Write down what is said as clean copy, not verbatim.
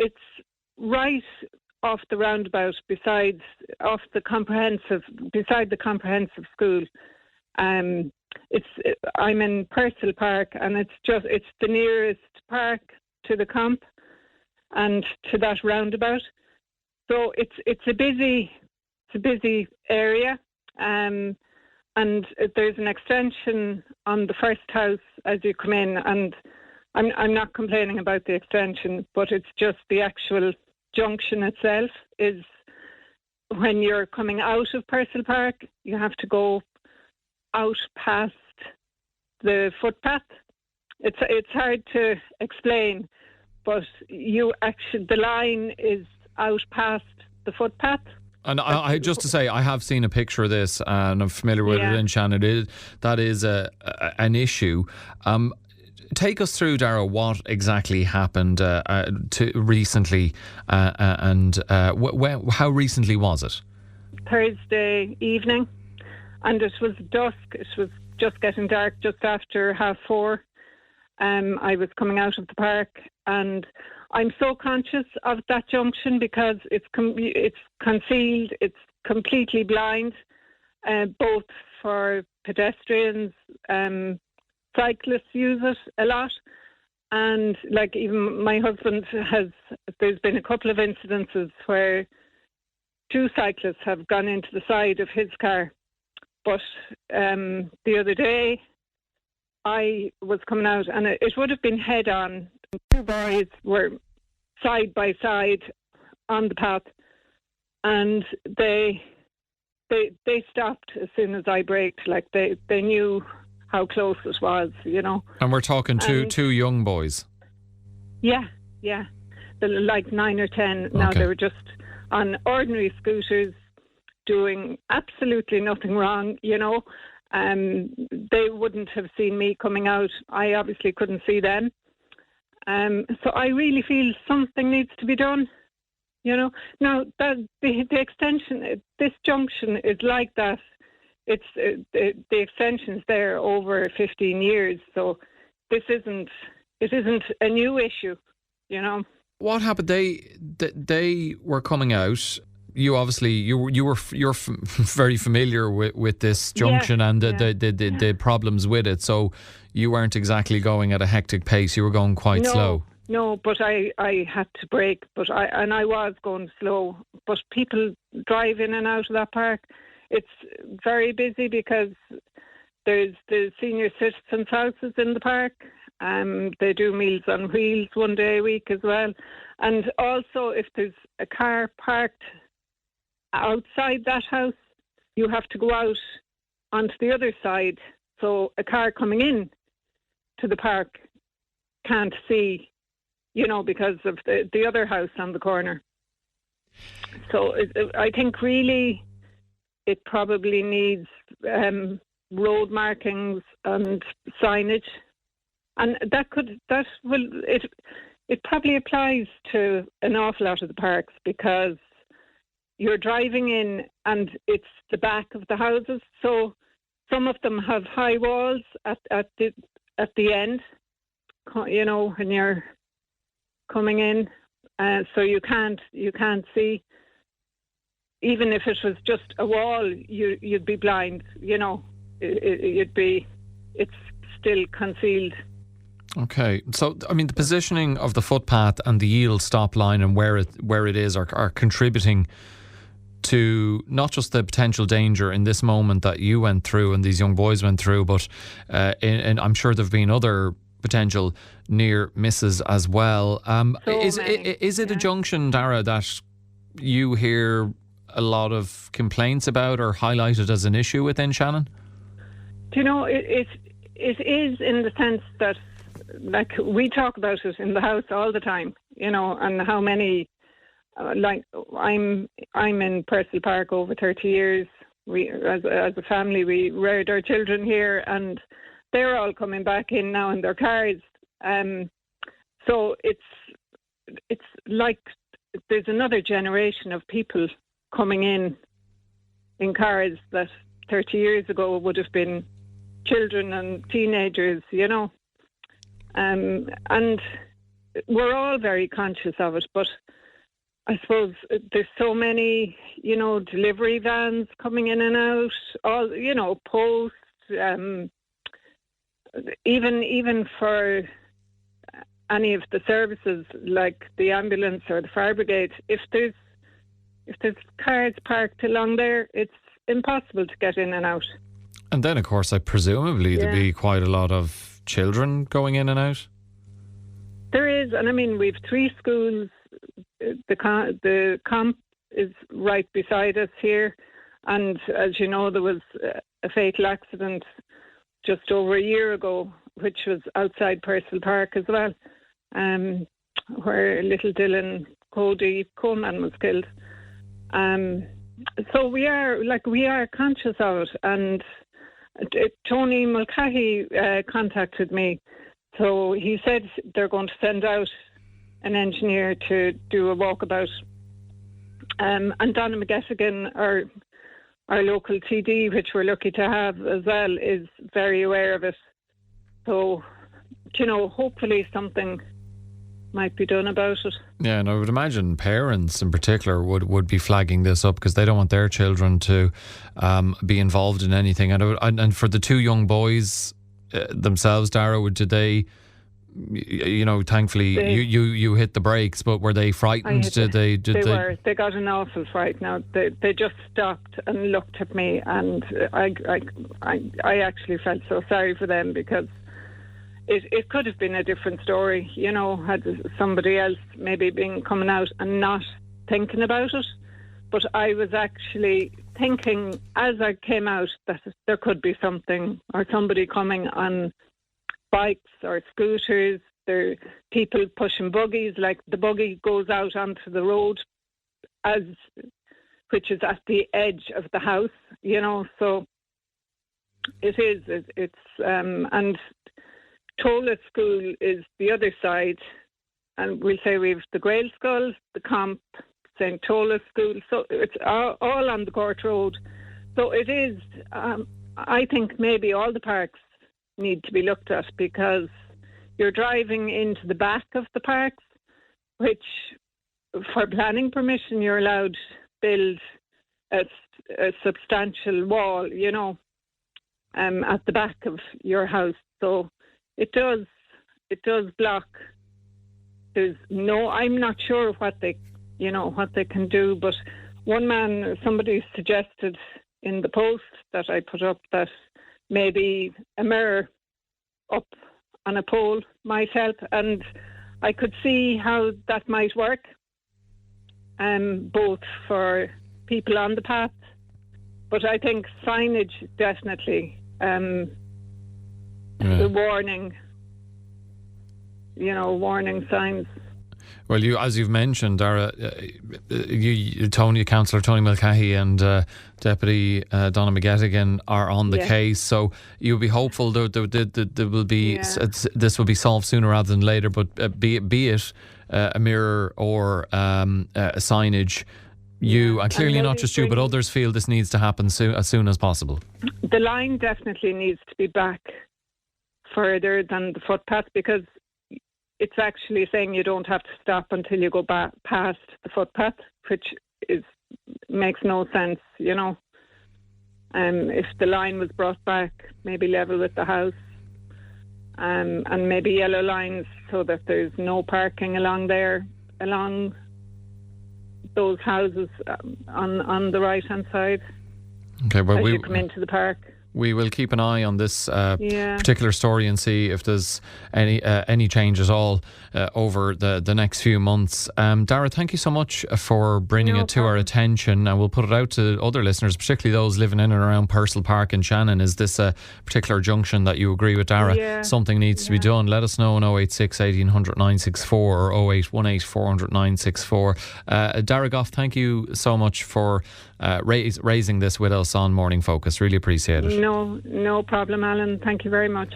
it's right off the roundabout, beside the comprehensive school. I'm in Purcell Park, and it's the nearest park to the comp and to that roundabout. So it's a busy area, and there's an extension on the first house as you come in, and I'm not complaining about the extension, but it's just the actual junction itself is, when you're coming out of Purcell Park, you have to go out past the footpath. It's hard to explain, but the line is out past the footpath. And I just to say, I have seen a picture of this, and I'm familiar with it in Shannon. That is an issue. Take us through, Dara, what exactly happened recently, and how recently was it? Thursday evening, and it was dusk. It was just getting dark, just after 4:30. I was coming out of the park, and I'm so conscious of that junction because it's concealed, it's completely blind, both for pedestrians. Cyclists use it a lot, and like even my husband there's been a couple of incidences where 2 cyclists have gone into the side of his car. But the other day I was coming out, and it would have been head on. 2 boys were side by side on the path, and they stopped as soon as I braked. Like they knew how close it was, And we're talking two young boys. Yeah. They're like 9 or 10. Now they were just on ordinary scooters, doing absolutely nothing wrong, They wouldn't have seen me coming out. I obviously couldn't see them. So I really feel something needs to be done, Now, the extension, this junction is like that. It's the extension's there over 15 years, so it isn't a new issue, What happened? They were coming out. You obviously you're very familiar with this junction and the problems with it. So you weren't exactly going at a hectic pace. You were going quite slow. No, but I had to brake. And I was going slow. But people drive in and out of that park. It's very busy because there's the senior citizens' houses in the park. They do Meals on Wheels one day a week as well. And also, if there's a car parked outside that house, you have to go out onto the other side. So a car coming in to the park can't see, because of the other house on the corner. So I think really it probably needs road markings and signage, and it probably applies to an awful lot of the parks, because you're driving in and it's the back of the houses. So some of them have high walls at the end, when you're coming in, so you can't see. Even if it was just a wall, you'd be blind. It's still concealed. Okay, so the positioning of the footpath and the yield stop line and where it is are contributing to not just the potential danger in this moment that you went through and these young boys went through, but and I'm sure there've been other potential near misses as well. Is it a junction, Dara, that you hear a lot of complaints about or highlighted as an issue within Shannon? Do you know, it is, in the sense that, like, we talk about it in the house all the time, and how many, I'm in Purcell Park over 30 years. We, as a family, we reared our children here, and they're all coming back in now in their cars. So it's like there's another generation of people coming in cars that 30 years ago would have been children and teenagers, And we're all very conscious of it, but I suppose there's so many, delivery vans coming in and out, all, posts, even for any of the services like the ambulance or the fire brigade, if there's cars parked along there, it's impossible to get in and out. And then, of course, presumably there'd be quite a lot of children going in and out. There is, and I mean, we've 3 schools. The camp is right beside us here, and as you know, there was a fatal accident just over a year ago, which was outside Purcell Park as well, where little Dylan Cody Coleman was killed. So we are conscious of it, and Tony Mulcahy contacted me. So he said they're going to send out an engineer to do a walkabout. And Donna McGettigan, our local TD, which we're lucky to have as well, is very aware of it. So, hopefully something might be done about it. Yeah, and I would imagine parents in particular would be flagging this up because they don't want their children to be involved in anything. And for the 2 young boys themselves, Dara, did they, thankfully you hit the brakes, but were they frightened? They were. They got an awful fright. Now they just stopped and looked at me, and I actually felt so sorry for them because it could have been a different story, had somebody else maybe been coming out and not thinking about it. But I was actually thinking as I came out that there could be something or somebody coming on bikes or scooters. There are people pushing buggies, like the buggy goes out onto the road, which is at the edge of the house, so it is. It's and Tola School is the other side, and we'll say we've the Grail Skull, the Camp, St. Tola School, so it's all on the Court Road. So it is, I think maybe all the parks need to be looked at, because you're driving into the back of the parks, which for planning permission you're allowed to build a substantial wall, at the back of your house. So it does block. I'm not sure what they can do, but somebody suggested in the post that I put up that maybe a mirror up on a pole might help, and I could see how that might work, both for people on the path, but I think signage definitely, the warning signs. Well, as you've mentioned, Dara, Councillor Tony Mulcahy and Deputy Donna McGettigan are on the case, so you'll be hopeful there will be this will be solved sooner rather than later. But be it a mirror or a signage, and clearly not just you, but others feel this needs to happen as soon as possible. The line definitely needs to be back further than the footpath, because it's actually saying you don't have to stop until you go past the footpath, which makes no sense, If the line was brought back, maybe level with the house, and maybe yellow lines so that there's no parking along those houses on the right-hand side. Okay, well, as you come into the park. We will keep an eye on this particular story and see if there's any change at all over the next few months. Dara, thank you so much for bringing it to our attention, and we'll put it out to other listeners, particularly those living in and around Purcell Park and Shannon. Is this a particular junction that you agree with, Dara? Yeah. Something needs to be done. Let us know on 086 1800 964 or 0818 400 964. Dara Gough, thank you so much for raising this with us on Morning Focus. Really appreciate it. No problem, Alan. Thank you very much.